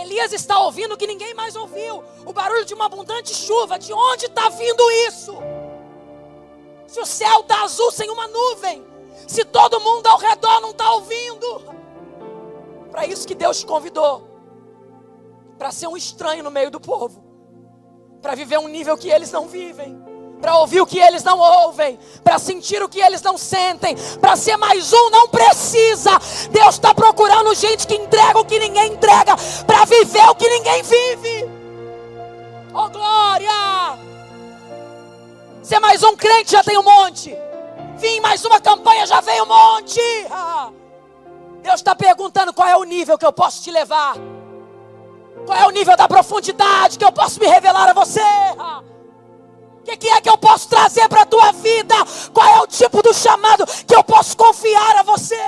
Elias está ouvindo o que ninguém mais ouviu. O barulho de uma abundante chuva. De onde está vindo isso? Se o céu está azul sem uma nuvem. Se todo mundo ao redor não está ouvindo. Para isso que Deus te convidou. Para ser um estranho no meio do povo. Para viver um nível que eles não vivem. Para ouvir o que eles não ouvem. Para sentir o que eles não sentem. Para ser mais um, não precisa. Deus está procurando gente que entrega o que ninguém entrega. Para viver o que ninguém vive. Oh glória! Ser mais um crente já tem um monte. Vim mais uma campanha já veio um monte. Deus está perguntando qual é o nível que eu posso te levar. Qual é o nível da profundidade que eu posso me revelar a você. O que é que eu posso trazer para a tua vida? Qual é o tipo do chamado que eu posso confiar a você?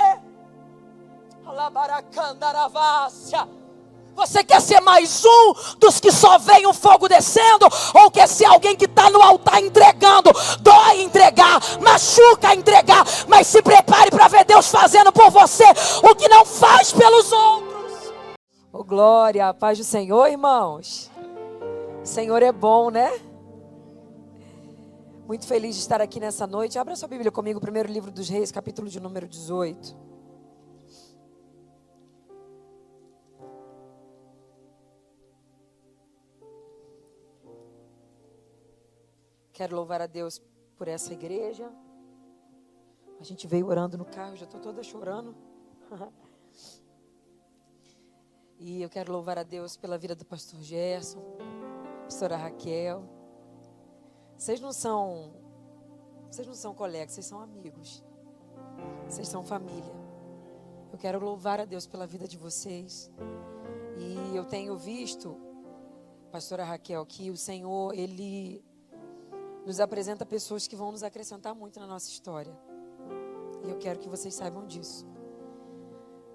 Você quer ser mais um dos que só vem o fogo descendo? Ou quer ser alguém que está no altar entregando? Dói entregar, machuca entregar, mas se prepare para ver Deus fazendo por você o que não faz pelos outros. Oh glória, a paz do Senhor, irmãos. O Senhor é bom, né? Muito feliz de estar aqui nessa noite. Abra sua Bíblia comigo, primeiro livro dos Reis, capítulo de número 18. Quero louvar a Deus por essa igreja. A gente veio orando no carro, já estou toda chorando. E eu quero louvar a Deus pela vida do pastor Gerson, pastora Raquel. Vocês não são colegas, vocês são amigos. Vocês são família. Eu quero louvar a Deus pela vida de vocês. E eu tenho visto, pastora Raquel, que o Senhor, Ele nos apresenta pessoas que vão nos acrescentar muito na nossa história. E eu quero que vocês saibam disso.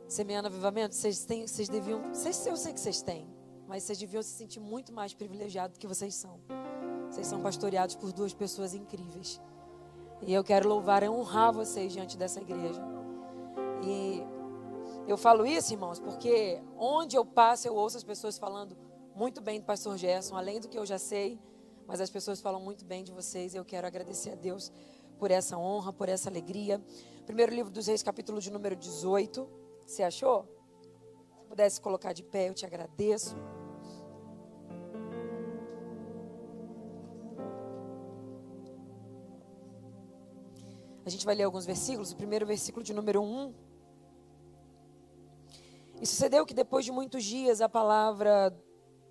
Semeando avivamento, vocês deviam, eu sei que vocês têm, mas vocês deviam se sentir muito mais privilegiados do que vocês são. Vocês são pastoreados por duas pessoas incríveis. E eu quero louvar e honrar vocês diante dessa igreja. E eu falo isso, irmãos, porque onde eu passo, eu ouço as pessoas falando muito bem do pastor Gerson, além do que eu já sei, mas as pessoas falam muito bem de vocês. E eu quero agradecer a Deus por essa honra, por essa alegria. Primeiro livro dos Reis, capítulo de número 18. Você achou? Se pudesse colocar de pé, eu te agradeço. A gente vai ler alguns versículos. O primeiro versículo de número 1. E sucedeu que depois de muitos dias a palavra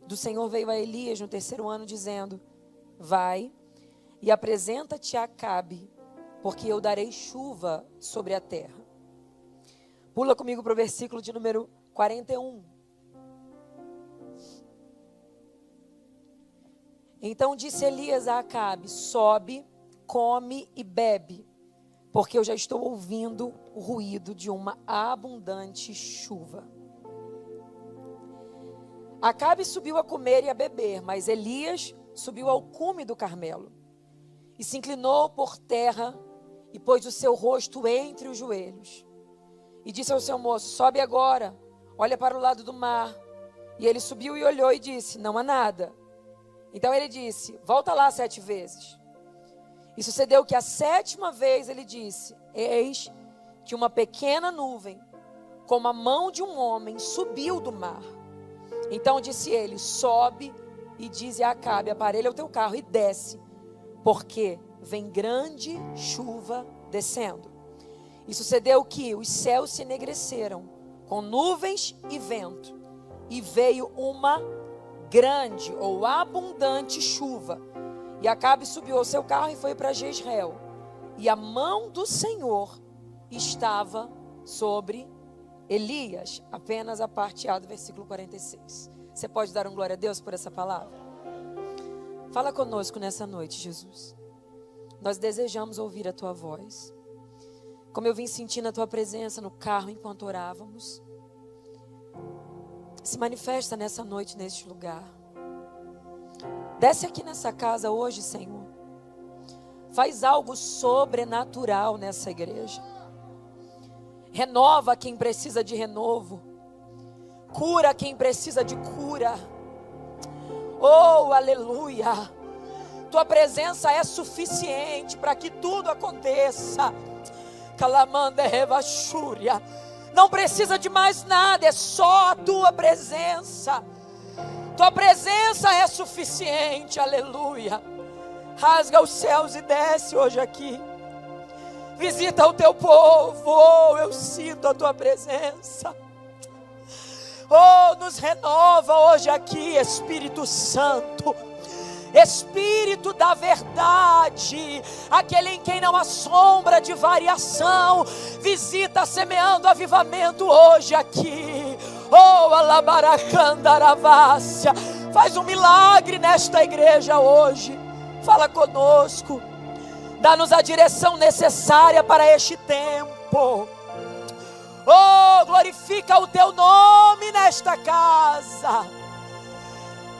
do Senhor veio a Elias no 3º ano dizendo: vai e apresenta-te a Acabe, porque eu darei chuva sobre a terra. Pula comigo para o versículo de número 41. Então disse Elias a Acabe: sobe, come e bebe, porque eu já estou ouvindo o ruído de uma abundante chuva. Acabe subiu a comer e a beber, mas Elias subiu ao cume do Carmelo e se inclinou por terra e pôs o seu rosto entre os joelhos. E disse ao seu moço: sobe agora, olha para o lado do mar. E ele subiu e olhou e disse: não há nada. Então ele disse: volta lá 7 vezes. E sucedeu que a 7ª vez ele disse: eis que uma pequena nuvem, como a mão de um homem, subiu do mar. Então disse ele: sobe e dize a Acabe: aparelha o teu carro e desce, porque vem grande chuva descendo. E sucedeu que os céus se enegreceram com nuvens e vento, e veio uma grande ou abundante chuva. E Acabe subiu ao seu carro e foi para Jezreel. E a mão do Senhor estava sobre Elias. Apenas a parte A do versículo 46. Você pode dar um glória a Deus por essa palavra? Fala conosco nessa noite, Jesus. Nós desejamos ouvir a tua voz. Como eu vim sentindo a tua presença no carro enquanto orávamos. Se manifesta nessa noite, neste lugar. Desce aqui nessa casa hoje, Senhor. Faz algo sobrenatural nessa igreja. Renova quem precisa de renovo. Cura quem precisa de cura. Oh, aleluia. Tua presença é suficiente para que tudo aconteça. Calamanda revachúria. Não precisa de mais nada, é só a tua presença. Tua presença é suficiente, aleluia. Rasga os céus e desce hoje aqui. Visita o teu povo, oh, eu sinto a tua presença. Oh, nos renova hoje aqui, Espírito Santo. Espírito da verdade, aquele em quem não há sombra de variação, visita semeando avivamento hoje aqui. Oh, alabaracandaravassia, faz um milagre nesta igreja hoje. Fala conosco, dá-nos a direção necessária para este tempo. Oh, glorifica o teu nome nesta casa.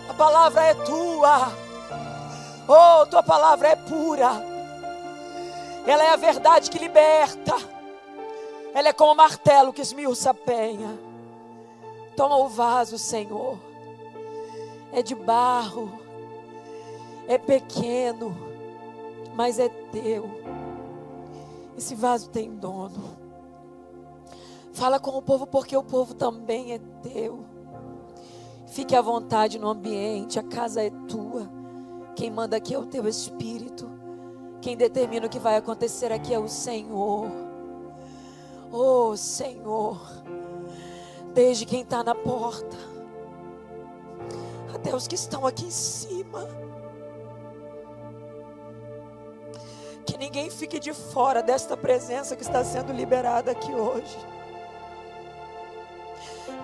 A palavra é tua. Oh, tua palavra é pura. Ela é a verdade que liberta. Ela é como o martelo que esmiuça a penha. Toma o vaso, Senhor. É de barro. É pequeno, mas é teu. Esse vaso tem dono. Fala com o povo, porque o povo também é teu. Fique à vontade no ambiente, a casa é tua. Quem manda aqui é o teu Espírito. Quem determina o que vai acontecer aqui é o Senhor. Oh, Senhor, desde quem está na porta até os que estão aqui em cima, que ninguém fique de fora desta presença que está sendo liberada aqui hoje.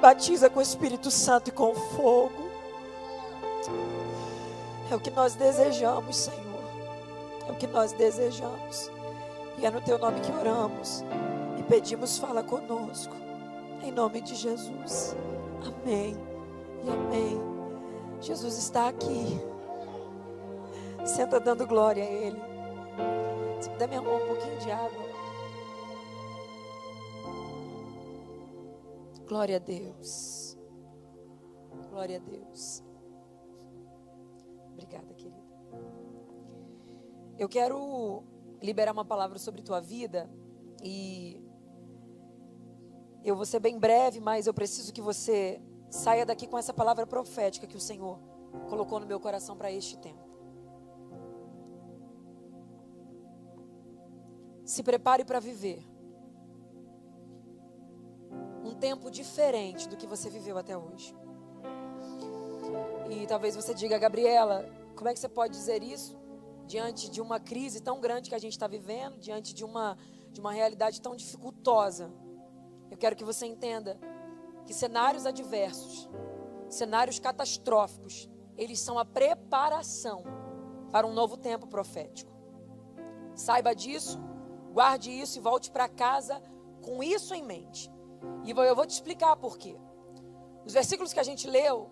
Batiza com o Espírito Santo e com fogo. É o que nós desejamos, Senhor. É o que nós desejamos. E é no teu nome que oramos e pedimos, fala conosco. Em nome de Jesus. Amém e amém. Jesus está aqui. Senta dando glória a Ele. Se puder me arrumar um pouquinho de água. Glória a Deus. Glória a Deus. Obrigada, querida. Eu quero liberar uma palavra sobre tua vida. E eu vou ser bem breve, mas eu preciso que você saia daqui com essa palavra profética que o Senhor colocou no meu coração para este tempo. Se prepare para viver um tempo diferente do que você viveu até hoje. E talvez você diga, Gabriela, como é que você pode dizer isso diante de uma crise tão grande que a gente está vivendo, diante de uma realidade tão dificultosa? Eu quero que você entenda que cenários adversos, cenários catastróficos, eles são a preparação para um novo tempo profético. Saiba disso, guarde isso e volte para casa com isso em mente. E eu vou te explicar por quê. Os versículos que a gente leu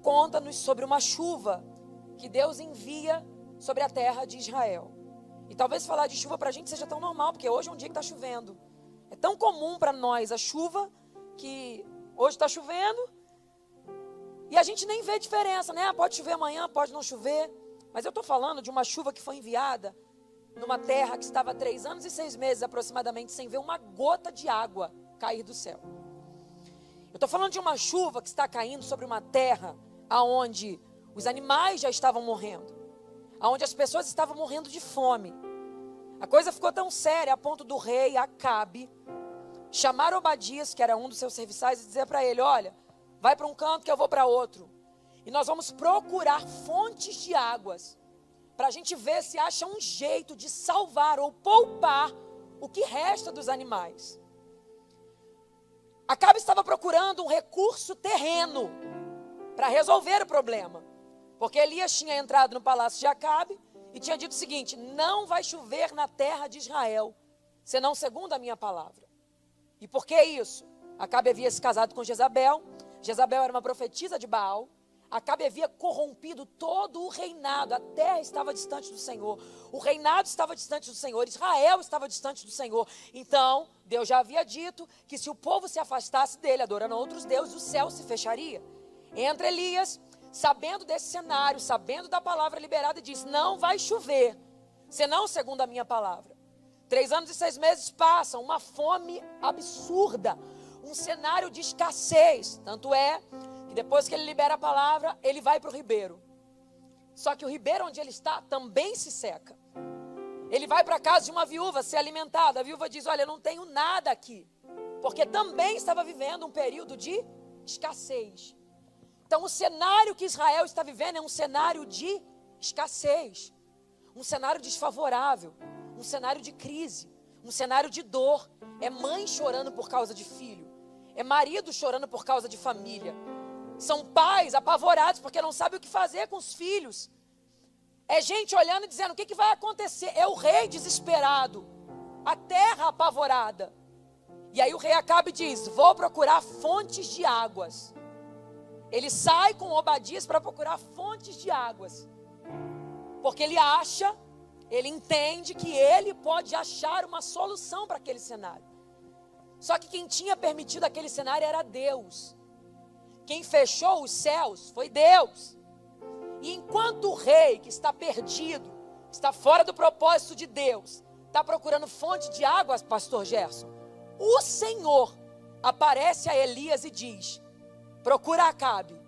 contam-nos sobre uma chuva que Deus envia sobre a terra de Israel. E talvez falar de chuva para a gente seja tão normal, porque hoje é um dia que está chovendo. É tão comum para nós a chuva, que hoje está chovendo e a gente nem vê diferença, né? Pode chover amanhã, pode não chover. Mas eu estou falando de uma chuva que foi enviada numa terra que estava há 3 anos e 6 meses aproximadamente sem ver uma gota de água cair do céu. Eu estou falando de uma chuva que está caindo sobre uma terra onde os animais já estavam morrendo, onde as pessoas estavam morrendo de fome. A coisa ficou tão séria a ponto do rei Acabe chamar Obadias, que era um dos seus serviçais, e dizer para ele, olha, vai para um canto que eu vou para outro. E nós vamos procurar fontes de águas para a gente ver se acha um jeito de salvar ou poupar o que resta dos animais. Acabe estava procurando um recurso terreno para resolver o problema. Porque Elias tinha entrado no palácio de Acabe e tinha dito o seguinte, não vai chover na terra de Israel, senão segundo a minha palavra. E por que isso? Acabe havia se casado com Jezabel. Jezabel era uma profetisa de Baal. Acabe havia corrompido todo o reinado. A terra estava distante do Senhor. O reinado estava distante do Senhor. Israel estava distante do Senhor. Então, Deus já havia dito que se o povo se afastasse dele, adorando outros deuses, o céu se fecharia. Entra Elias, sabendo desse cenário, sabendo da palavra liberada, e diz: não vai chover, senão segundo a minha palavra. 3 anos e 6 meses passam, uma fome absurda, um cenário de escassez. Tanto é que depois que ele libera a palavra, ele vai para o ribeiro. Só que o ribeiro onde ele está também se seca. Ele vai para a casa de uma viúva ser alimentada. A viúva diz: olha, eu não tenho nada aqui. Porque também estava vivendo um período de escassez. Então o cenário que Israel está vivendo é um cenário de escassez. Um cenário desfavorável. Um cenário de crise. Um cenário de dor. É mãe chorando por causa de filho. É marido chorando por causa de família. São pais apavorados porque não sabem o que fazer com os filhos. É gente olhando e dizendo: o que vai acontecer? É o rei desesperado. A terra apavorada. E aí o rei Acabe diz: vou procurar fontes de águas. Ele sai com Obadias para procurar fontes de águas. Porque ele acha, ele entende que ele pode achar uma solução para aquele cenário. Só que quem tinha permitido aquele cenário era Deus. Quem fechou os céus foi Deus. E enquanto o rei que está perdido, está fora do propósito de Deus, está procurando fonte de águas, pastor Gerson, o Senhor aparece a Elias e diz: procura Acabe,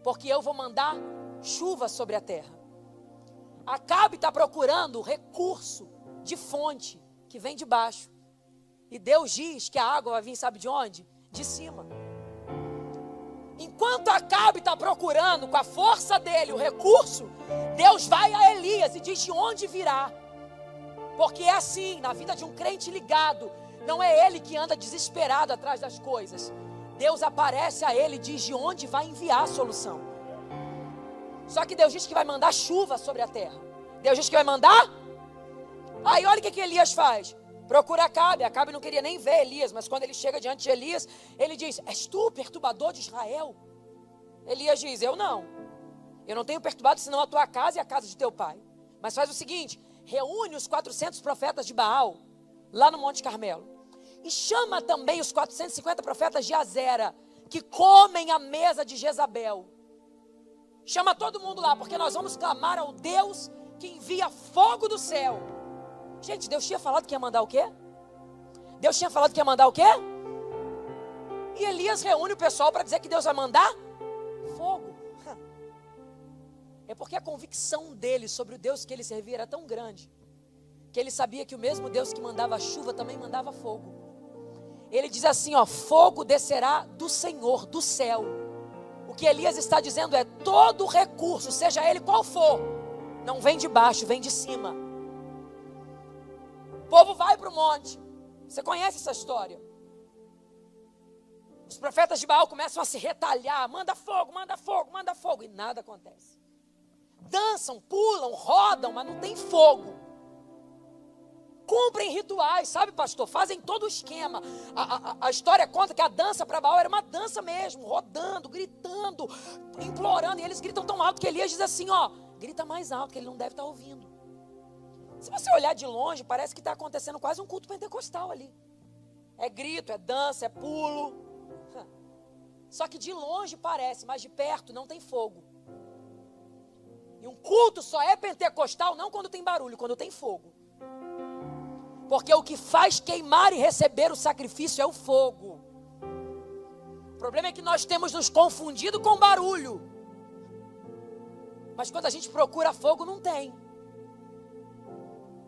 porque eu vou mandar chuva sobre a terra. Acabe está procurando recurso de fonte que vem de baixo. E Deus diz que a água vai vir, sabe de onde? De cima. Enquanto Acabe está procurando com a força dele o recurso, Deus vai a Elias e diz de onde virá. Porque é assim, na vida de um crente ligado, não é ele que anda desesperado atrás das coisas. Deus aparece a ele e diz de onde vai enviar a solução. Só que Deus diz que vai mandar chuva sobre a terra. Deus diz que vai mandar. Aí olha o que Elias faz. Procura Acabe. Acabe não queria nem ver Elias, mas quando ele chega diante de Elias, ele diz: és tu o perturbador de Israel? Elias diz: eu não tenho perturbado senão a tua casa e a casa de teu pai. Mas faz o seguinte: reúne os 400 profetas de Baal, lá no Monte Carmelo, e chama também os 450 profetas de Azera, que comem a mesa de Jezabel. Chama todo mundo lá, porque nós vamos clamar ao Deus que envia fogo do céu. Gente, Deus tinha falado que ia mandar o quê? Deus tinha falado que ia mandar o quê? E Elias reúne o pessoal para dizer que Deus vai mandar fogo. É porque a convicção dele sobre o Deus que ele servia era tão grande, que ele sabia que o mesmo Deus que mandava chuva também mandava fogo. Ele diz assim, ó: fogo descerá do Senhor, do céu. O que Elias está dizendo é: todo recurso, seja ele qual for, não vem de baixo, vem de cima. O povo vai para o monte. Você conhece essa história? Os profetas de Baal começam a se retalhar: manda fogo, manda fogo, manda fogo. E nada acontece. Dançam, pulam, rodam, mas não tem fogo. Cumprem rituais, sabe, pastor? Fazem todo o esquema. A história conta que a dança para Baal era uma dança mesmo, rodando, gritando, implorando. E eles gritam tão alto que Elias diz assim, ó: grita mais alto, que ele não deve estar ouvindo. Se você olhar de longe, parece que está acontecendo quase um culto pentecostal ali. É grito, é dança, é pulo. Só que de longe parece, mas de perto não tem fogo. E um culto só é pentecostal não quando tem barulho, quando tem fogo. Porque o que faz queimar e receber o sacrifício é o fogo. O problema é que nós temos nos confundido com barulho. Mas quando a gente procura fogo, não tem.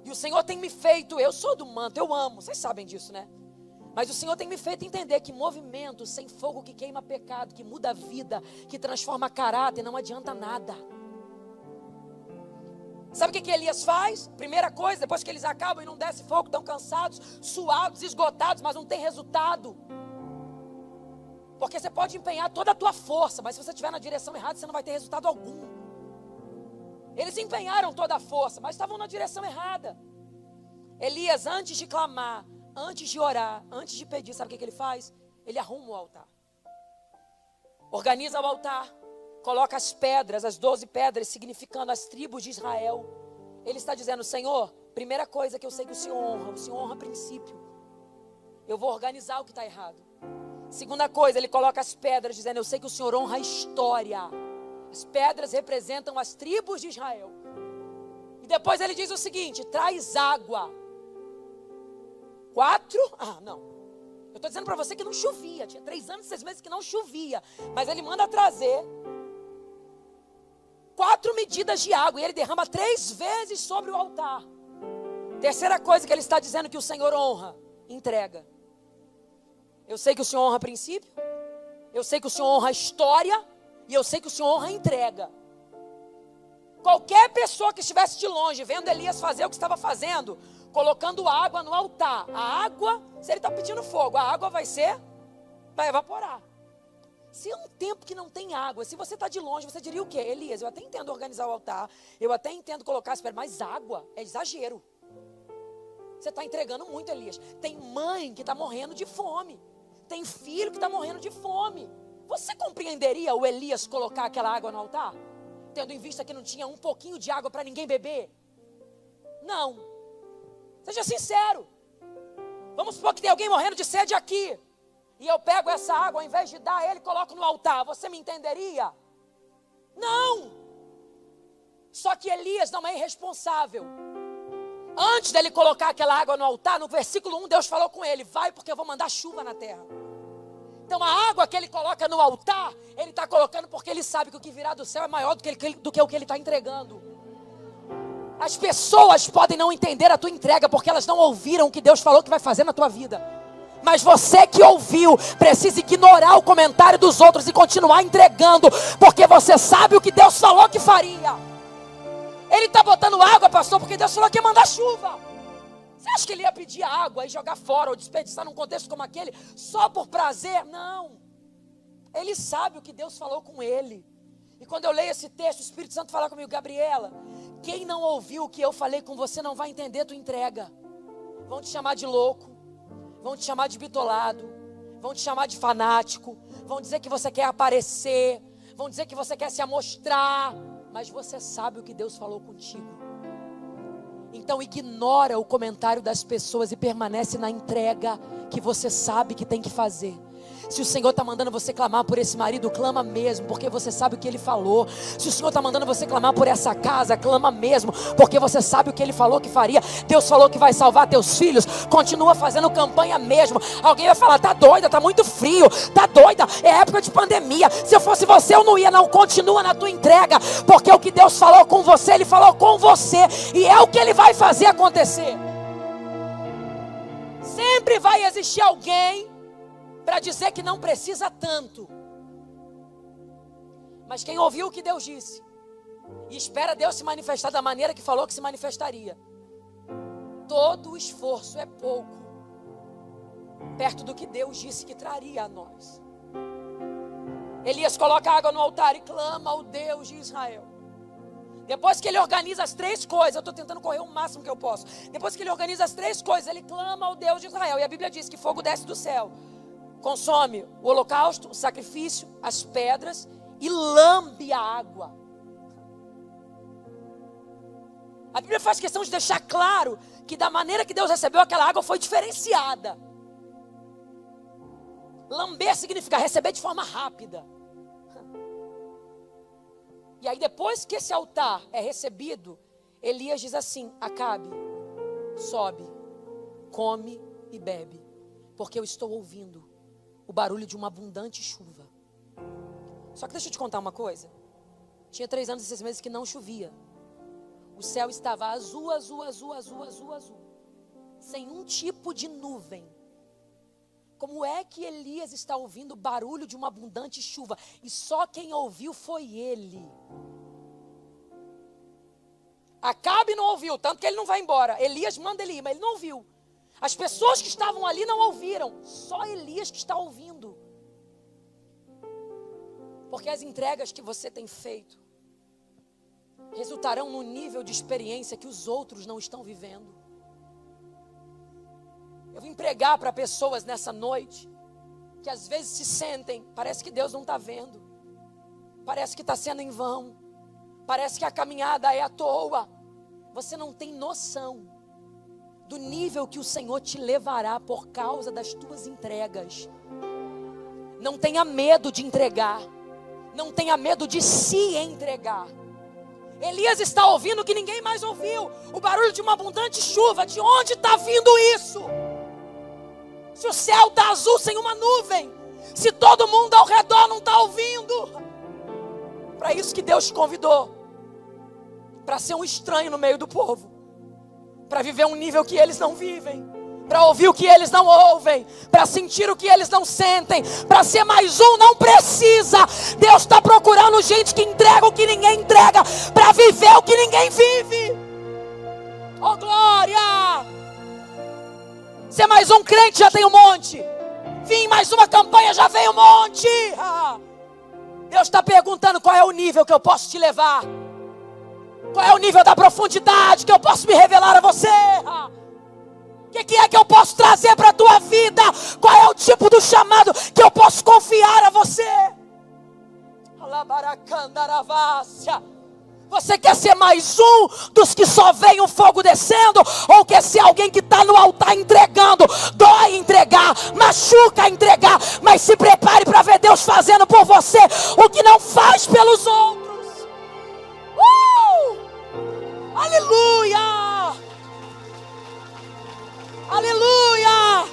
E o Senhor tem me feito, eu sou do manto, eu amo, vocês sabem disso, né? Mas o Senhor tem me feito entender que movimento sem fogo que queima pecado, que muda a vida, que transforma caráter, não adianta nada. Sabe o que Elias faz? Primeira coisa, depois que eles acabam e não desce fogo, estão cansados, suados, esgotados, mas não tem resultado. Porque você pode empenhar toda a tua força, mas se você estiver na direção errada, você não vai ter resultado algum. Eles empenharam toda a força, mas estavam na direção errada. Elias, antes de clamar, antes de orar, antes de pedir, sabe o que ele faz? Ele arruma o altar. Organiza o altar. coloca as pedras, as 12 pedras, significando as tribos de Israel. Ele está dizendo: Senhor, primeira coisa que eu sei que o Senhor honra princípio. Eu vou organizar o que está errado. Segunda coisa, ele coloca as pedras, dizendo: eu sei que o Senhor honra a história. As pedras representam as tribos de Israel. E depois ele diz o seguinte: traz água. 4? Não. Eu estou dizendo para você que não chovia. Tinha 3 anos e 6 meses que não chovia. Mas ele manda trazer 4 medidas de água. E ele derrama 3 vezes sobre o altar. Terceira coisa que ele está dizendo que o Senhor honra: entrega. Eu sei que o Senhor honra princípio. Eu sei que o Senhor honra a história. E eu sei que o Senhor honra a entrega. Qualquer pessoa que estivesse de longe, vendo Elias fazer o que estava fazendo, colocando água no altar. A água, se ele está pedindo fogo, a água vai evaporar. Se é um tempo que não tem água, se você está de longe, você diria o quê? Elias, eu até entendo organizar o altar, eu até entendo colocar as pedras, mas água é exagero. Você está entregando muito, Elias. Tem mãe que está morrendo de fome. Tem filho que está morrendo de fome. Você compreenderia o Elias colocar aquela água no altar? Tendo em vista que não tinha um pouquinho de água para ninguém beber? Não. Seja sincero. Vamos supor que tem alguém morrendo de sede aqui. E eu pego essa água, ao invés de dar a ele, coloco no altar. Você me entenderia? Não. Só que Elias não é irresponsável. Antes dele colocar aquela água no altar, no versículo 1, Deus falou com ele: vai, porque eu vou mandar chuva na terra. Então a água que ele coloca no altar, ele está colocando porque ele sabe que o que virá do céu é maior do que o que ele está entregando. As pessoas podem não entender a tua entrega porque elas não ouviram o que Deus falou que vai fazer na tua vida. Mas você que ouviu, precisa ignorar o comentário dos outros e continuar entregando, porque você sabe o que Deus falou que faria. Ele está botando água, pastor, porque Deus falou que ia mandar chuva. Você acha que ele ia pedir água e jogar fora ou desperdiçar num contexto como aquele só por prazer? Não. Ele sabe o que Deus falou com ele. E quando eu leio esse texto, o Espírito Santo fala comigo: Gabriela, quem não ouviu o que eu falei com você não vai entender tua entrega. Vão te chamar de louco, vão te chamar de bitolado, vão te chamar de fanático, vão dizer que você quer aparecer, vão dizer que você quer se amostrar, mas você sabe o que Deus falou contigo. Então ignora o comentário das pessoas e permanece na entrega que você sabe que tem que fazer. Se o Senhor está mandando você clamar por esse marido, clama mesmo, porque você sabe o que Ele falou. Se o Senhor está mandando você clamar por essa casa, clama mesmo, porque você sabe o que Ele falou que faria. Deus falou que vai salvar teus filhos, continua fazendo campanha mesmo. Alguém vai falar: tá doida, tá muito frio, tá doida, é época de pandemia. Se eu fosse você, eu não ia não. Continua na tua entrega, porque o que Deus falou com você, Ele falou com você, e é o que Ele vai fazer acontecer. Sempre vai existir alguém para dizer que não precisa tanto. Mas quem ouviu o que Deus disse e espera Deus se manifestar da maneira que falou que se manifestaria, todo o esforço é pouco perto do que Deus disse que traria a nós. Elias coloca água no altar e clama ao Deus de Israel. Depois que ele organiza as 3 coisas, eu estou tentando correr o máximo que eu posso. Depois que ele organiza as 3 coisas, ele clama ao Deus de Israel. E a Bíblia diz que fogo desce do céu, consome o holocausto, o sacrifício, as pedras e lambe a água. A Bíblia faz questão de deixar claro que da maneira que Deus recebeu aquela água foi diferenciada. Lamber significa receber de forma rápida. E aí depois que esse altar é recebido, Elias diz assim: Acabe, sobe, come e bebe, porque eu estou ouvindo o barulho de uma abundante chuva. Só que deixa eu te contar uma coisa. Tinha 3 anos e 6 meses que não chovia. O céu estava azul, azul, azul, azul, azul, azul, sem um tipo de nuvem. Como é que Elias está ouvindo o barulho de uma abundante chuva? E só quem ouviu foi ele. Acabe não ouviu, tanto que ele não vai embora. Elias manda ele ir, mas ele não ouviu. As pessoas que estavam ali não ouviram. Só Elias que está ouvindo. Porque as entregas que você tem feito resultarão no nível de experiência que os outros não estão vivendo. Eu vim pregar para pessoas nessa noite que às vezes se sentem, parece que Deus não está vendo. Parece que está sendo em vão. Parece que a caminhada é à toa. Você não tem noção do nível que o Senhor te levará por causa das tuas entregas. Não tenha medo de entregar. Não tenha medo de se entregar. Elias está ouvindo o que ninguém mais ouviu. O barulho de uma abundante chuva. De onde está vindo isso? Se o céu está azul sem uma nuvem. Se todo mundo ao redor não está ouvindo. Para isso que Deus te convidou. Para ser um estranho no meio do povo. Para viver um nível que eles não vivem. Para ouvir o que eles não ouvem. Para sentir o que eles não sentem. Para ser mais um, não precisa. Deus está procurando gente que entrega o que ninguém entrega. Para viver o que ninguém vive. Oh glória! Ser mais um crente já tem um monte. Vim mais uma campanha já veio um monte. Deus está perguntando qual é o nível que eu posso te levar. Qual é o nível da profundidade que eu posso me revelar a você? O que é que eu posso trazer para a tua vida? Qual é o tipo do chamado que eu posso confiar a você? Você quer ser mais um dos que só vem o fogo descendo? Ou quer ser alguém que está no altar entregando? Dói entregar, machuca entregar, mas se prepare para ver Deus fazendo por você o que não faz pelos outros. Aleluia! Aleluia!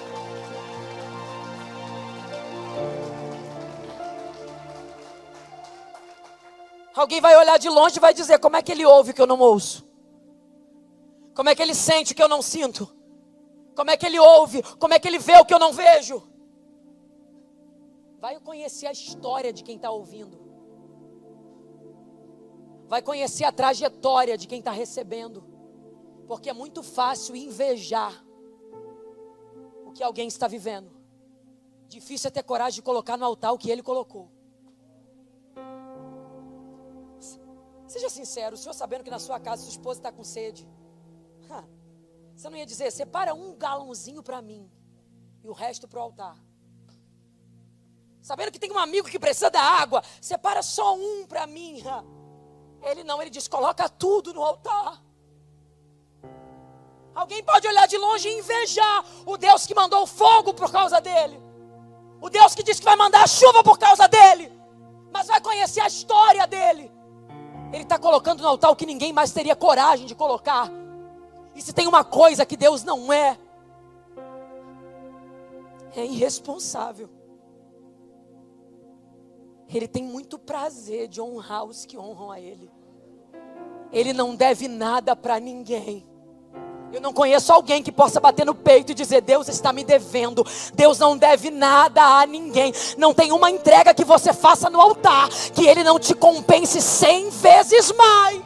Alguém vai olhar de longe e vai dizer: como é que ele ouve o que eu não ouço? Como é que ele sente o que eu não sinto? Como é que ele ouve? Como é que ele vê o que eu não vejo? Vai conhecer a história de quem está ouvindo. Vai conhecer a trajetória de quem está recebendo. Porque é muito fácil invejar o que alguém está vivendo. Difícil é ter coragem de colocar no altar o que ele colocou. Seja sincero, o senhor sabendo que na sua casa sua esposa está com sede. Você não ia dizer: separa um galãozinho para mim e o resto para o altar. Sabendo que tem um amigo que precisa da água, separa só um para mim. Ele não, ele diz: coloca tudo no altar. Alguém pode olhar de longe e invejar o Deus que mandou o fogo por causa dele. O Deus que disse que vai mandar a chuva por causa dele. Mas vai conhecer a história dele. Ele está colocando no altar o que ninguém mais teria coragem de colocar. E se tem uma coisa que Deus não é irresponsável. Ele tem muito prazer de honrar os que honram a Ele. Ele não deve nada para ninguém. Eu não conheço alguém que possa bater no peito e dizer: Deus está me devendo. Deus não deve nada a ninguém. Não tem uma entrega que você faça no altar que Ele não te compense 100 vezes mais.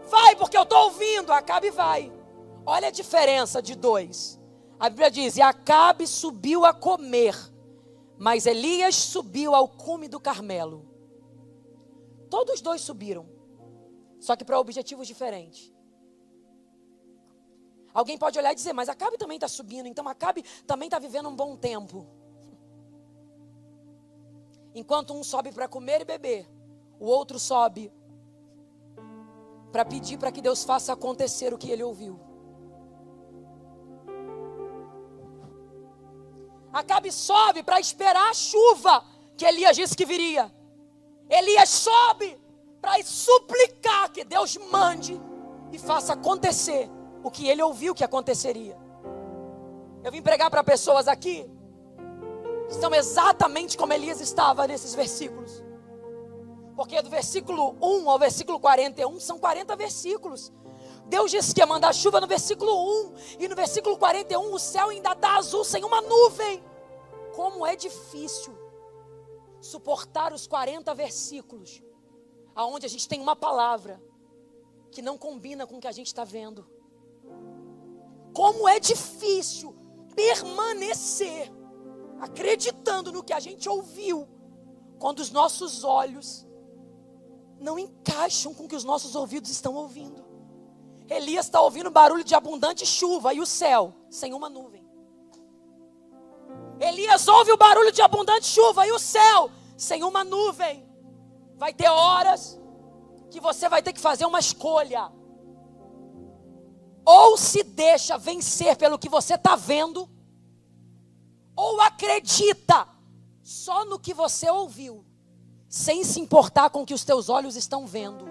Vai, porque eu estou ouvindo. Acabe vai. Olha a diferença de dois. A Bíblia diz: e Acabe subiu a comer, mas Elias subiu ao cume do Carmelo. Todos dois subiram, só que para objetivos diferentes. Alguém pode olhar e dizer: mas Acabe também está subindo, então Acabe também está vivendo um bom tempo. Enquanto um sobe para comer e beber, o outro sobe para pedir para que Deus faça acontecer o que ele ouviu. Acabe sobe para esperar a chuva que Elias disse que viria. Elias sobe para suplicar que Deus mande e faça acontecer o que ele ouviu que aconteceria. Eu vim pregar para pessoas aqui que estão exatamente como Elias estava nesses versículos. Porque do versículo 1 ao versículo 41 são 40 versículos. Deus disse que ia mandar chuva no versículo 1. E no versículo 41 o céu ainda está azul sem uma nuvem. Como é difícil suportar os 40 versículos aonde a gente tem uma palavra que não combina com o que a gente está vendo. Como é difícil permanecer acreditando no que a gente ouviu quando os nossos olhos não encaixam com o que os nossos ouvidos estão ouvindo. Elias está ouvindo barulho de abundante chuva e o céu sem uma nuvem. Elias ouve o barulho de abundante chuva e o céu sem uma nuvem. Vai ter horas que você vai ter que fazer uma escolha. Ou se deixa vencer pelo que você está vendo, ou acredita só no que você ouviu, sem se importar com o que os teus olhos estão vendo.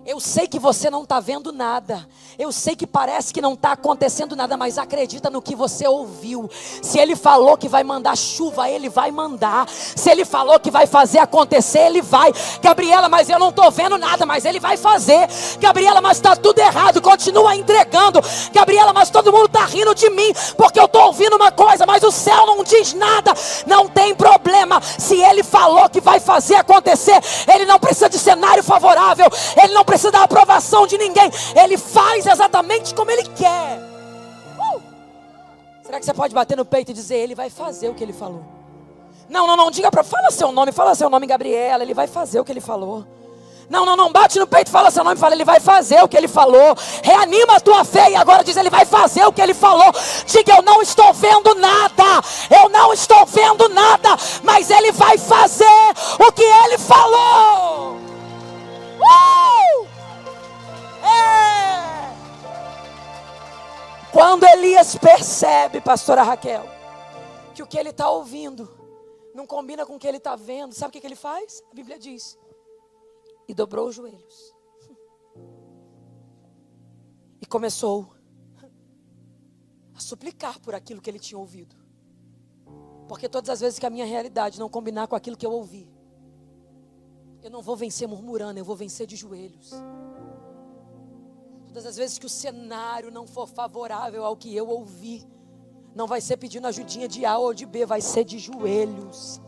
Eu sei que você não está vendo nada. Eu sei que parece que não está acontecendo nada, mas acredita no que você ouviu. Se Ele falou que vai mandar chuva, Ele vai mandar. Se Ele falou que vai fazer acontecer, Ele vai. Gabriela, mas eu não estou vendo nada, mas Ele vai fazer. Gabriela, mas está tudo errado, continua entregando. Gabriela, mas todo mundo está rindo de mim, porque eu estou ouvindo uma coisa, mas o céu não diz nada. Não tem problema. Se Ele falou que vai fazer acontecer, Ele não precisa de cenário favorável. Ele não precisa da aprovação de ninguém. Ele faz exatamente como Ele quer. Será que você pode bater no peito e dizer: Ele vai fazer o que Ele falou? Não, diga para... Fala seu nome, Gabriela. Ele vai fazer o que Ele falou. Não, bate no peito, fala seu nome, fala: Ele vai fazer o que Ele falou. Reanima a tua fé e agora diz: Ele vai fazer o que Ele falou. Diga: eu não estou vendo nada, mas Ele vai fazer o que Ele falou. Quando Elias percebe, pastora Raquel, que o que ele está ouvindo não combina com o que ele está vendo, sabe o que ele faz? A Bíblia diz: e dobrou os joelhos e começou a suplicar por aquilo que ele tinha ouvido. Porque todas as vezes que a minha realidade não combinar com aquilo que eu ouvi, eu não vou vencer murmurando, eu vou vencer de joelhos. Todas as vezes que o cenário não for favorável ao que eu ouvi, não vai ser pedindo ajudinha de A ou de B, vai ser de joelhos.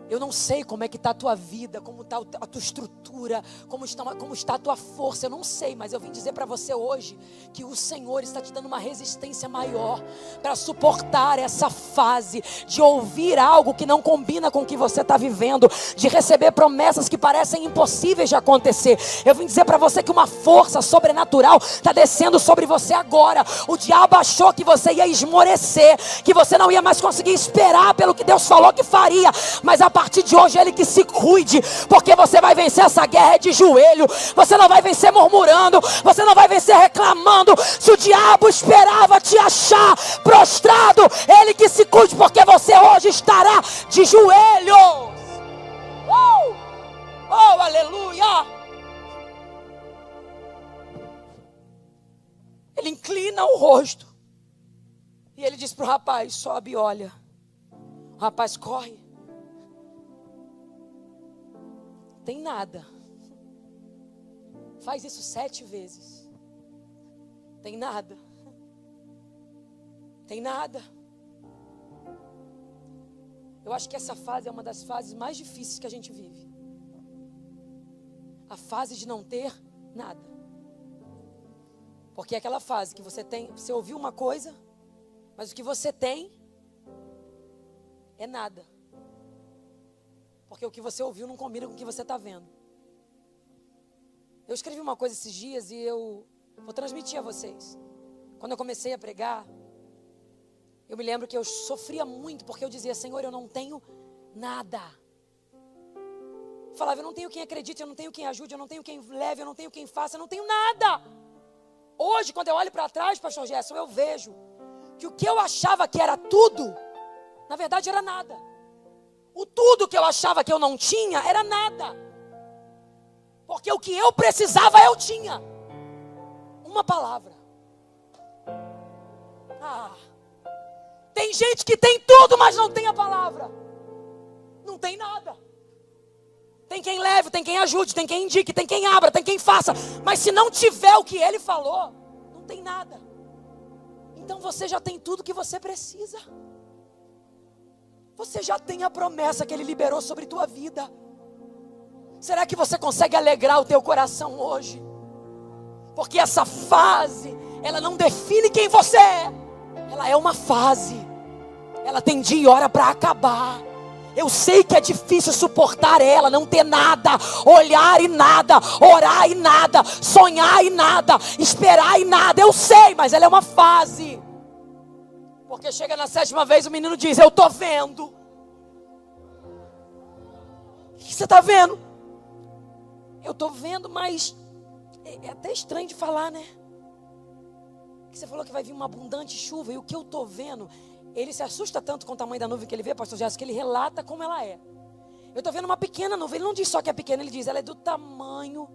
Eu não sei como é que está a tua vida, como está a tua estrutura, como está a tua força, eu não sei, mas eu vim dizer para você hoje que o Senhor está te dando uma resistência maior para suportar essa fase de ouvir algo que não combina com o que você está vivendo, de receber promessas que parecem impossíveis de acontecer. Eu vim dizer para você que uma força sobrenatural está descendo sobre você agora. O diabo achou que você ia esmorecer, que você não ia mais conseguir esperar pelo que Deus falou que faria, mas a partir de hoje Ele que se cuide, porque você vai vencer essa guerra de joelho. Você não vai vencer murmurando, você não vai vencer reclamando. Se o diabo esperava te achar prostrado, Ele que se cuide, porque você hoje estará de joelhos. Oh, aleluia. Ele inclina o rosto e ele diz para o rapaz: sobe e olha. O rapaz corre. Tem nada. Faz isso 7 vezes. Tem nada. Tem nada. Eu acho que essa fase é uma das fases mais difíceis que a gente vive. A fase de não ter nada. Porque é aquela fase que você tem, você ouviu uma coisa, mas o que você tem é nada. Porque o que você ouviu não combina com o que você está vendo. Eu escrevi uma coisa esses dias e eu vou transmitir a vocês. Quando eu comecei a pregar, eu me lembro que eu sofria muito, porque eu dizia: Senhor, eu não tenho nada. Eu falava: eu não tenho quem acredite, eu não tenho quem ajude, eu não tenho quem leve, eu não tenho quem faça, eu não tenho nada. Hoje, quando eu olho para trás, pastor Gerson, eu vejo que o que eu achava que era tudo, na verdade era nada. O tudo que eu achava que eu não tinha era nada. Porque o que eu precisava eu tinha. Uma palavra. Tem gente que tem tudo, mas não tem a palavra. Não tem nada. Tem quem leve, tem quem ajude, tem quem indique, tem quem abra, tem quem faça. Mas se não tiver o que Ele falou, não tem nada. Então você já tem tudo que você precisa. Você já tem a promessa que Ele liberou sobre tua vida. Será que você consegue alegrar o teu coração hoje? Porque essa fase, ela não define quem você é. Ela é uma fase. Ela tem dia e hora para acabar. Eu sei que é difícil suportar ela, não ter nada, olhar e nada, orar e nada, sonhar e nada, esperar e nada. Eu sei, mas ela é uma fase. Porque chega na 7ª vez, o menino diz: eu estou vendo. O que você está vendo? Eu estou vendo, mas é até estranho de falar, né? Você falou que vai vir uma abundante chuva, e o que eu estou vendo, ele se assusta tanto com o tamanho da nuvem que ele vê, pastor Jéssica, que ele relata como ela é. Eu estou vendo uma pequena nuvem, ele não diz só que é pequena, ele diz, ela é do tamanho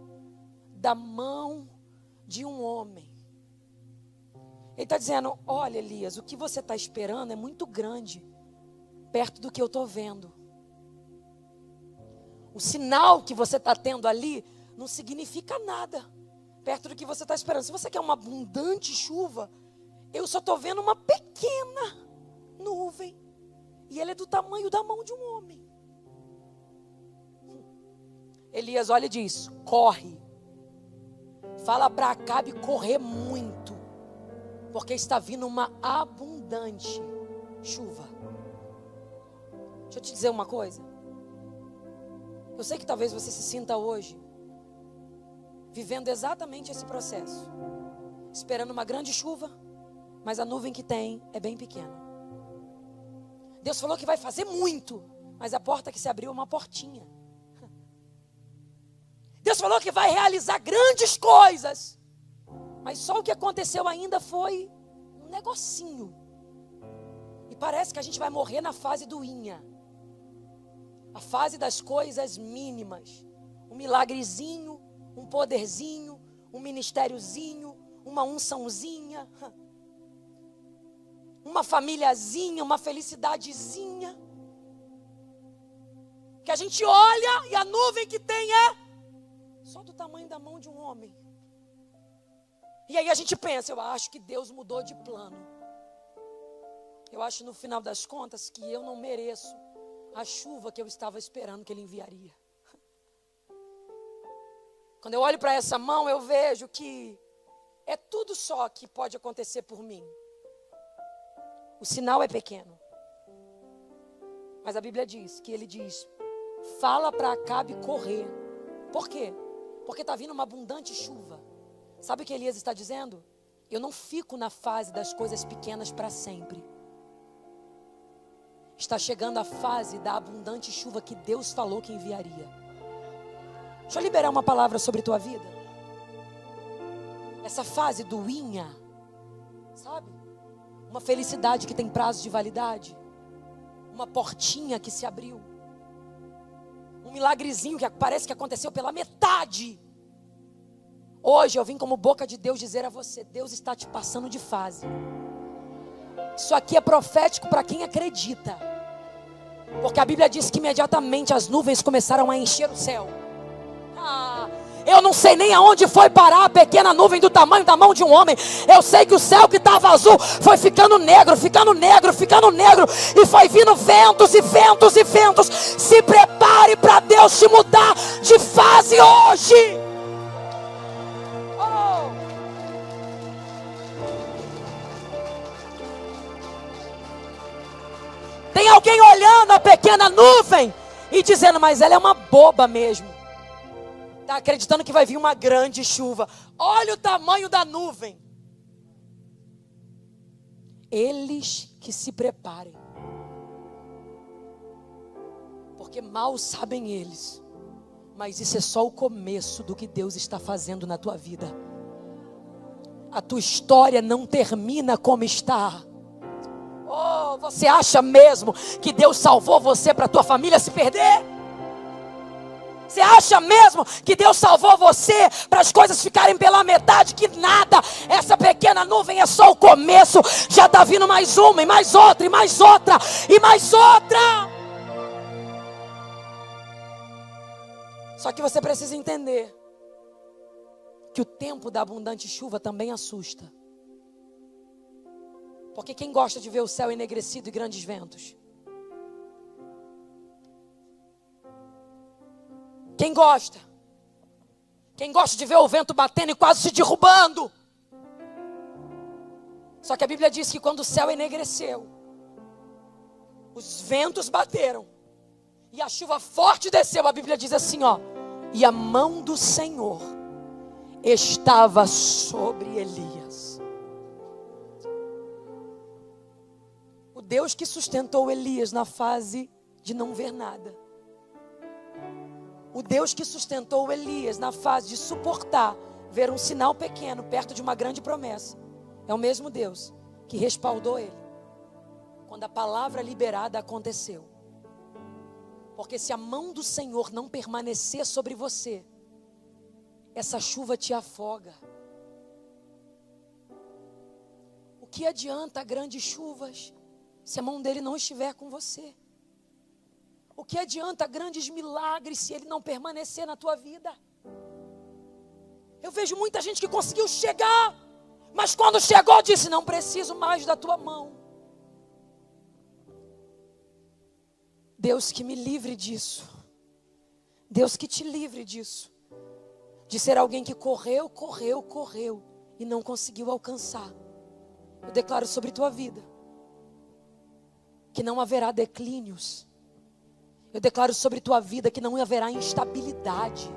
da mão de um homem. Ele está dizendo, olha Elias, o que você está esperando é muito grande, perto do que eu estou vendo. O sinal que você está tendo ali não significa nada perto do que você está esperando. Se você quer uma abundante chuva, eu só estou vendo uma pequena nuvem. E ela é do tamanho da mão de um homem. Elias olha e diz, corre. Fala para Acabe correr muito. Porque está vindo uma abundante chuva. Deixa eu te dizer uma coisa. Eu sei que talvez você se sinta hoje vivendo exatamente esse processo, esperando uma grande chuva, mas a nuvem que tem é bem pequena. Deus falou que vai fazer muito, mas a porta que se abriu é uma portinha. Deus falou que vai realizar grandes coisas, mas só o que aconteceu ainda foi um negocinho. E parece que a gente vai morrer na fase do inha, a fase das coisas mínimas, um milagrezinho, um poderzinho, um ministériozinho, uma unçãozinha, uma famíliazinha, uma felicidadezinha, que a gente olha e a nuvem que tem é só do tamanho da mão de um homem. E aí a gente pensa, eu acho que Deus mudou de plano. Eu acho no final das contas que eu não mereço a chuva que eu estava esperando que Ele enviaria. Quando eu olho para essa mão, eu vejo que é tudo só que pode acontecer por mim. O sinal é pequeno. Mas a Bíblia diz que ele diz, fala para Acabe correr. Por quê? Porque está vindo uma abundante chuva. Sabe o que Elias está dizendo? Eu não fico na fase das coisas pequenas para sempre. Está chegando a fase da abundante chuva que Deus falou que enviaria. Deixa eu liberar uma palavra sobre tua vida. Essa fase do inha, sabe? Uma felicidade que tem prazo de validade. Uma portinha que se abriu. Um milagrezinho que parece que aconteceu pela metade. Hoje eu vim como boca de Deus dizer a você, Deus está te passando de fase. Isso aqui é profético para quem acredita. Porque a Bíblia diz que imediatamente as nuvens começaram a encher o céu. Eu não sei nem aonde foi parar a pequena nuvem do tamanho da mão de um homem. Eu sei que o céu que estava azul foi ficando negro, ficando negro, ficando negro. E foi vindo ventos e ventos e ventos. Se prepare para Deus te mudar de fase hoje. Tem alguém olhando a pequena nuvem e dizendo, mas ela é uma boba mesmo. Está acreditando que vai vir uma grande chuva. Olha o tamanho da nuvem. Eles que se preparem. Porque mal sabem eles. Mas isso é só o começo do que Deus está fazendo na tua vida. A tua história não termina como está. Oh, você acha mesmo que Deus salvou você para a tua família se perder? Você acha mesmo que Deus salvou você para as coisas ficarem pela metade? Que nada, essa pequena nuvem é só o começo. Já está vindo mais uma, e mais outra, e mais outra, e mais outra. Só que você precisa entender que o tempo da abundante chuva também assusta. Porque quem gosta de ver o céu enegrecido e grandes ventos? Quem gosta? Quem gosta de ver o vento batendo e quase se derrubando? Só que a Bíblia diz que quando o céu enegreceu, os ventos bateram e a chuva forte desceu. A Bíblia diz assim, ó, e a mão do Senhor estava sobre Elias. Deus que sustentou Elias na fase de não ver nada. O Deus que sustentou Elias na fase de suportar ver um sinal pequeno perto de uma grande promessa. É o mesmo Deus que respaldou ele quando a palavra liberada aconteceu. Porque se a mão do Senhor não permanecer sobre você, essa chuva te afoga. O que adianta grandes chuvas se a mão dele não estiver com você? O que adianta grandes milagres se ele não permanecer na tua vida? Eu vejo muita gente que conseguiu chegar, mas quando chegou disse: não preciso mais da tua mão. Deus que me livre disso. Deus que te livre disso. De ser alguém que correu e não conseguiu alcançar. Eu declaro sobre tua vida que não haverá declínios. Eu declaro sobre tua vida que não haverá instabilidade.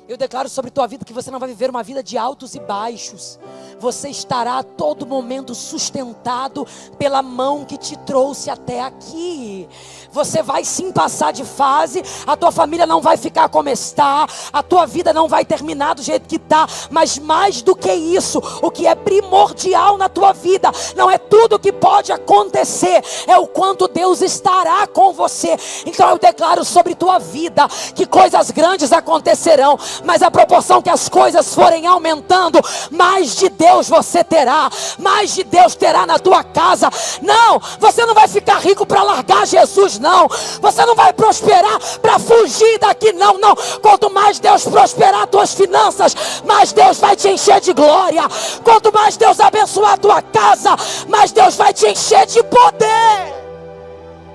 Eu declaro sobre tua vida que você não vai viver uma vida de altos e baixos. Você estará a todo momento sustentado pela mão que te trouxe até aqui. Você vai sim passar de fase. A tua família não vai ficar como está. A tua vida não vai terminar do jeito que está. Mas mais do que isso, o que é primordial na tua vida não é tudo que pode acontecer, é o quanto Deus estará com você. Então eu declaro sobre tua vida que coisas grandes acontecerão, mas à proporção que as coisas forem aumentando, mais de Deus você terá, mais de Deus terá na tua casa. Não, você não vai ficar rico para largar Jesus, não. Você não vai prosperar para fugir daqui, não. Quanto mais Deus prosperar as tuas finanças, mais Deus vai te encher de glória. Quanto mais Deus abençoar a tua casa, mais Deus vai te encher de poder.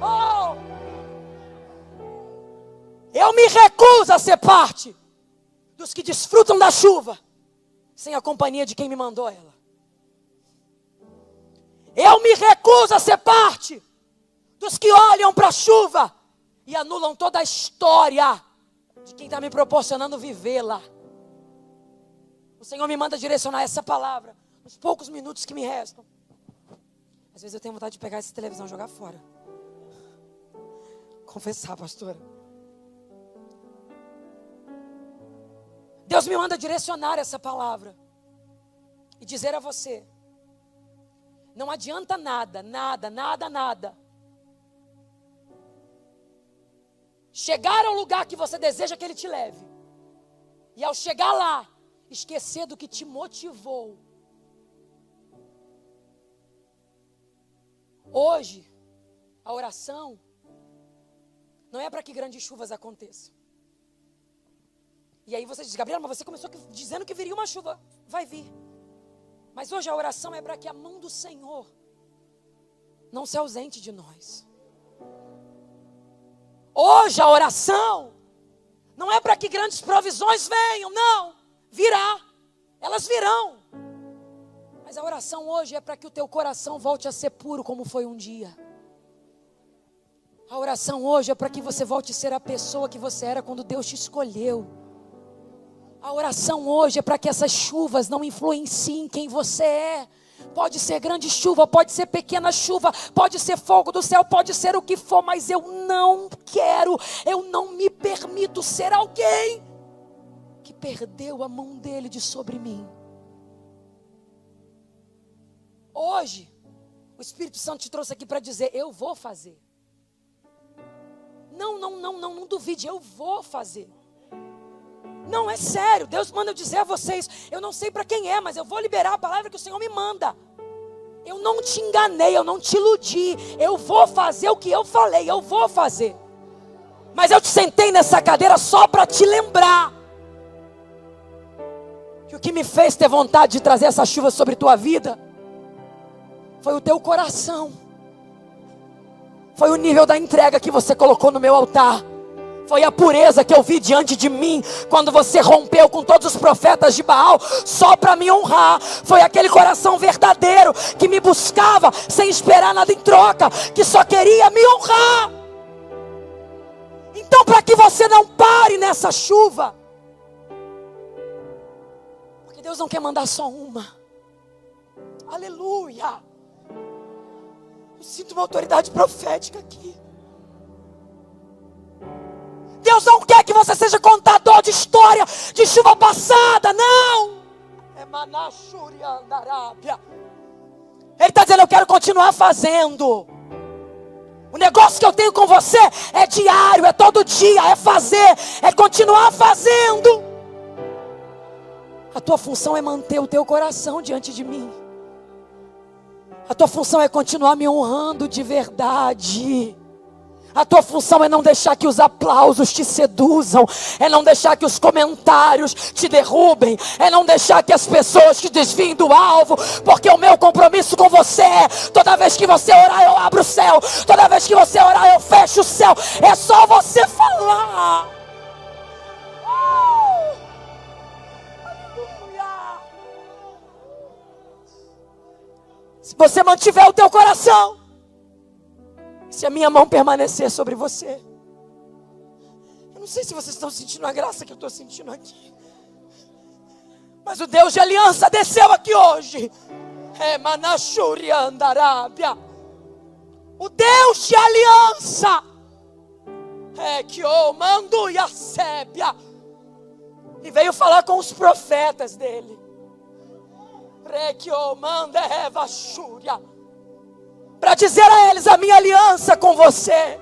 Oh! Eu me recuso a ser parte dos que desfrutam da chuva sem a companhia de quem me mandou ela. Eu me recuso a ser parte dos que olham para a chuva e anulam toda a história de quem está me proporcionando vivê-la. O Senhor me manda direcionar essa palavra nos poucos minutos que me restam. Às vezes eu tenho vontade de pegar essa televisão e jogar fora. Confessar, pastora. Deus me manda direcionar essa palavra e dizer a você: não adianta nada chegar ao lugar que você deseja que Ele te leve, e ao chegar lá, esquecer do que te motivou. Hoje, a oração não é para que grandes chuvas aconteçam. E aí você diz: Gabriela, mas você começou dizendo que viria uma chuva. Vai vir. Mas hoje a oração é para que a mão do Senhor não se ausente de nós. Hoje a oração não é para que grandes provisões venham, não. Virá. Elas virão. Mas a oração hoje é para que o teu coração volte a ser puro como foi um dia. A oração hoje é para que você volte a ser a pessoa que você era quando Deus te escolheu. A oração hoje é para que essas chuvas não influenciem quem você é. Pode ser grande chuva, pode ser pequena chuva, pode ser fogo do céu, pode ser o que for, mas eu não me permito ser alguém que perdeu a mão dele de sobre mim. Hoje, o Espírito Santo te trouxe aqui para dizer: eu vou fazer. Não duvide, eu vou fazer. Não, é sério, Deus manda eu dizer a vocês, eu não sei para quem é, mas eu vou liberar a palavra que o Senhor me manda. Eu não te enganei, eu não te iludi, eu vou fazer o que eu falei, eu vou fazer. Mas eu te sentei nessa cadeira só para te lembrar que o que me fez ter vontade de trazer essa chuva sobre tua vida foi o teu coração, foi o nível da entrega que você colocou no meu altar. Foi a pureza que eu vi diante de mim quando você rompeu com todos os profetas de Baal só para me honrar. Foi aquele coração verdadeiro que me buscava sem esperar nada em troca, que só queria me honrar. Então, para que você não pare nessa chuva, porque Deus não quer mandar só uma. Aleluia. O sinto uma autoridade profética aqui. Deus não quer que você seja contador de história de chuva passada, não. É Manachurian da Arábia. Ele está dizendo, eu quero continuar fazendo. O negócio que eu tenho com você é diário, é todo dia, é fazer, é continuar fazendo. A tua função é manter o teu coração diante de mim. A tua função é continuar me honrando de verdade. A tua função é não deixar que os aplausos te seduzam, é não deixar que os comentários te derrubem, é não deixar que as pessoas te desviem do alvo, porque o meu compromisso com você é, toda vez que você orar eu abro o céu, toda vez que você orar eu fecho o céu, é só você falar. Aleluia. Se você mantiver o teu coração, se a minha mão permanecer sobre você. Eu não sei se vocês estão sentindo a graça que eu estou sentindo aqui. Mas o Deus de aliança desceu aqui hoje. É Manachurian da Arábia. O Deus de aliança. É que o Mandu e a Sébia. E veio falar com os profetas dele. Que o Manda Eva Shúria. Para dizer a eles a minha aliança com você.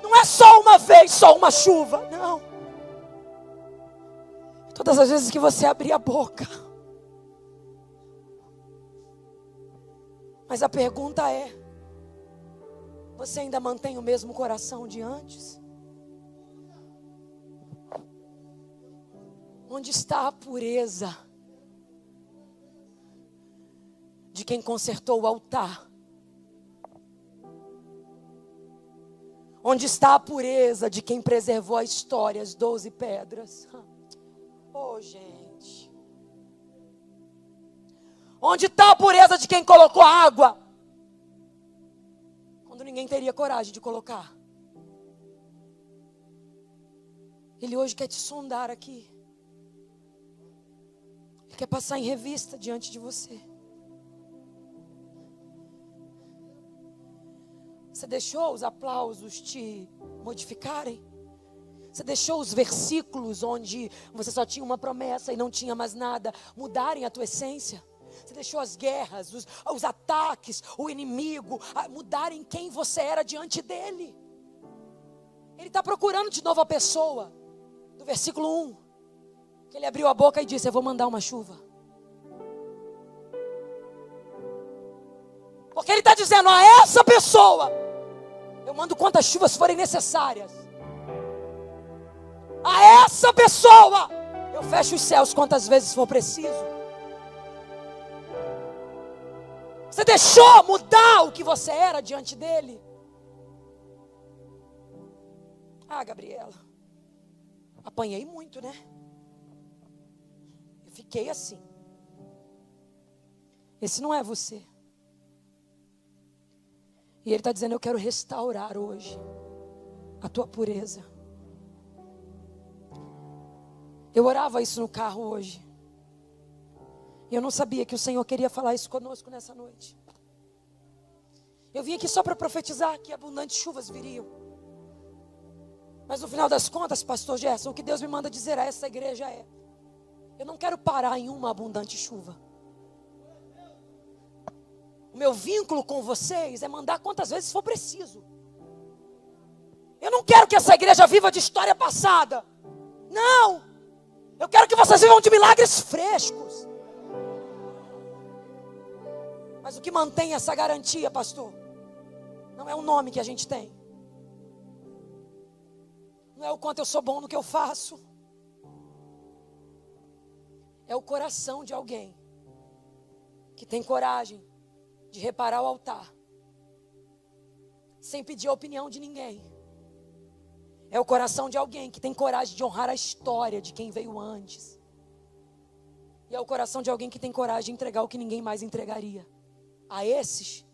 Não é só uma vez, só uma chuva, não. Todas as vezes que você abrir a boca. Mas a pergunta é, você ainda mantém o mesmo coração de antes? Onde está a pureza de quem consertou o altar? Onde está a pureza de quem preservou a história, as 12 pedras? Oh, gente. Onde está a pureza de quem colocou água quando ninguém teria coragem de colocar? Ele hoje quer te sondar aqui. Ele quer passar em revista diante de você. Você deixou os aplausos te modificarem? Você deixou os versículos onde você só tinha uma promessa e não tinha mais nada mudarem a tua essência? Você deixou as guerras, os ataques, o inimigo mudarem quem você era diante dele? Ele está procurando de novo a pessoa do versículo 1, que ele abriu a boca e disse, eu vou mandar uma chuva. Porque ele está dizendo a essa pessoa, eu mando quantas chuvas forem necessárias. A essa pessoa, eu fecho os céus quantas vezes for preciso. Você deixou mudar o que você era diante dele? Ah, Gabriela, apanhei muito, né? Eu fiquei assim. Esse não é você. E ele está dizendo, eu quero restaurar hoje a tua pureza. Eu orava isso no carro hoje. E eu não sabia que o Senhor queria falar isso conosco nessa noite. Eu vim aqui só para profetizar que abundantes chuvas viriam. Mas no final das contas, pastor Gerson, o que Deus me manda dizer a essa igreja é, eu não quero parar em uma abundante chuva. O meu vínculo com vocês é mandar quantas vezes for preciso. Eu não quero que essa igreja viva de história passada. Não. Eu quero que vocês vivam de milagres frescos. Mas o que mantém essa garantia, pastor, não é o nome que a gente tem. Não é o quanto eu sou bom no que eu faço. É o coração de alguém que tem coragem de reparar o altar, sem pedir a opinião de ninguém. É o coração de alguém que tem coragem de honrar a história de quem veio antes. E é o coração de alguém que tem coragem de entregar o que ninguém mais entregaria. A esses,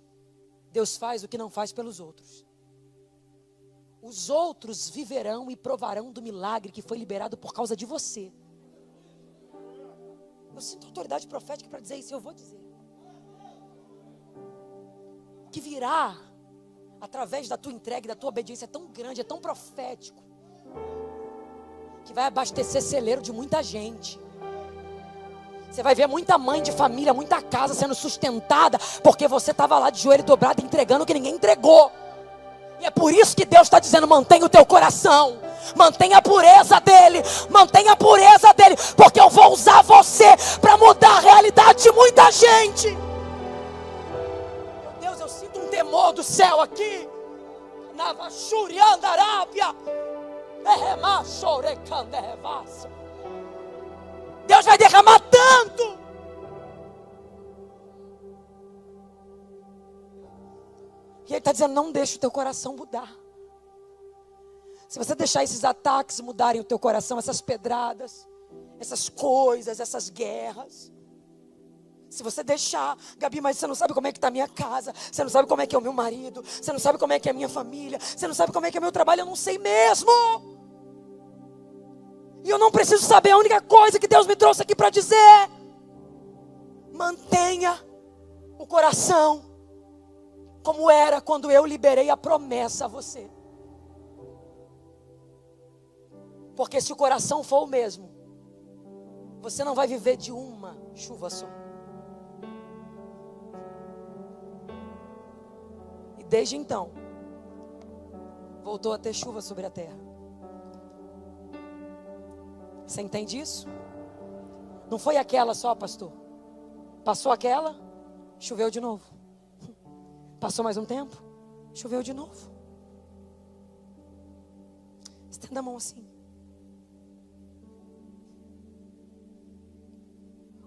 Deus faz o que não faz pelos outros. Os outros viverão e provarão do milagre que foi liberado por causa de você. Eu sinto autoridade profética para dizer isso, eu vou dizer. que virá através da tua entrega e da tua obediência é tão grande, é tão profético, que vai abastecer celeiro de muita gente. Você vai ver muita mãe de família, muita casa sendo sustentada, porque você estava lá de joelho dobrado entregando o que ninguém entregou. E é por isso que Deus está dizendo: mantenha o teu coração, mantenha a pureza dele, mantenha a pureza dele, porque eu vou usar você para mudar a realidade de muita gente. Meu Deus, eu sinto um temor do céu aqui. Navachuriandarábia, Deus vai derramar tanto. E Ele está dizendo: não deixe o teu coração mudar. Se você deixar esses ataques mudarem o teu coração, essas pedradas, essas coisas, essas guerras. Se você deixar: Gabi, mas você não sabe como é que está a minha casa, você não sabe como é que é o meu marido, você não sabe como é que é a minha família, você não sabe como é que é o meu trabalho. Eu não sei mesmo. E eu não preciso saber. A única coisa que Deus me trouxe aqui para dizer: mantenha o coração como era quando eu liberei a promessa a você. Porque se o coração for o mesmo, você não vai viver de uma chuva só. E desde então, voltou a ter chuva sobre a terra. Você entende isso? Não foi aquela só, pastor. Passou aquela, choveu de novo. Passou mais um tempo, choveu de novo. Estenda a mão assim.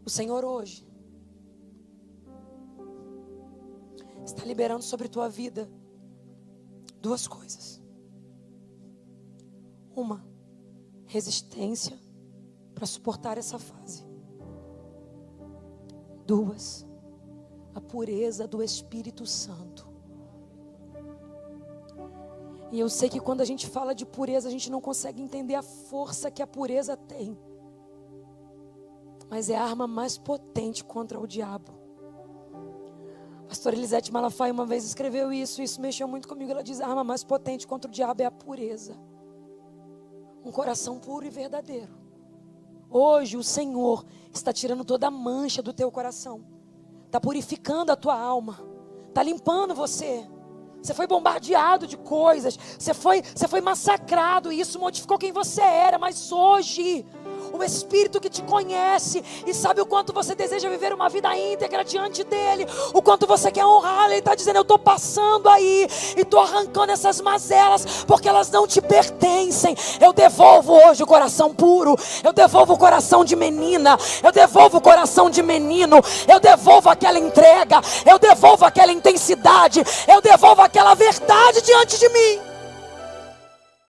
O Senhor hoje está liberando sobre tua vida duas coisas. Uma, resistência para suportar essa fase. Duas, a pureza do Espírito Santo. E eu sei que quando a gente fala de pureza, a gente não consegue entender a força que a pureza tem. Mas é a arma mais potente contra o diabo. A pastora Elisete Malafaia uma vez escreveu isso mexeu muito comigo. Ela diz: a arma mais potente contra o diabo é a pureza. Um coração puro e verdadeiro. Hoje o Senhor está tirando toda a mancha do teu coração. Está purificando a tua alma. Está limpando você. Você foi bombardeado de coisas. Você foi massacrado. E isso modificou quem você era. Mas hoje o Espírito que te conhece e sabe o quanto você deseja viver uma vida íntegra diante dele, o quanto você quer honrar, ele está dizendo: eu estou passando aí e estou arrancando essas mazelas, porque elas não te pertencem. Eu devolvo hoje o coração puro, eu devolvo o coração de menina, eu devolvo o coração de menino, eu devolvo aquela entrega, eu devolvo aquela intensidade, eu devolvo aquela verdade diante de mim.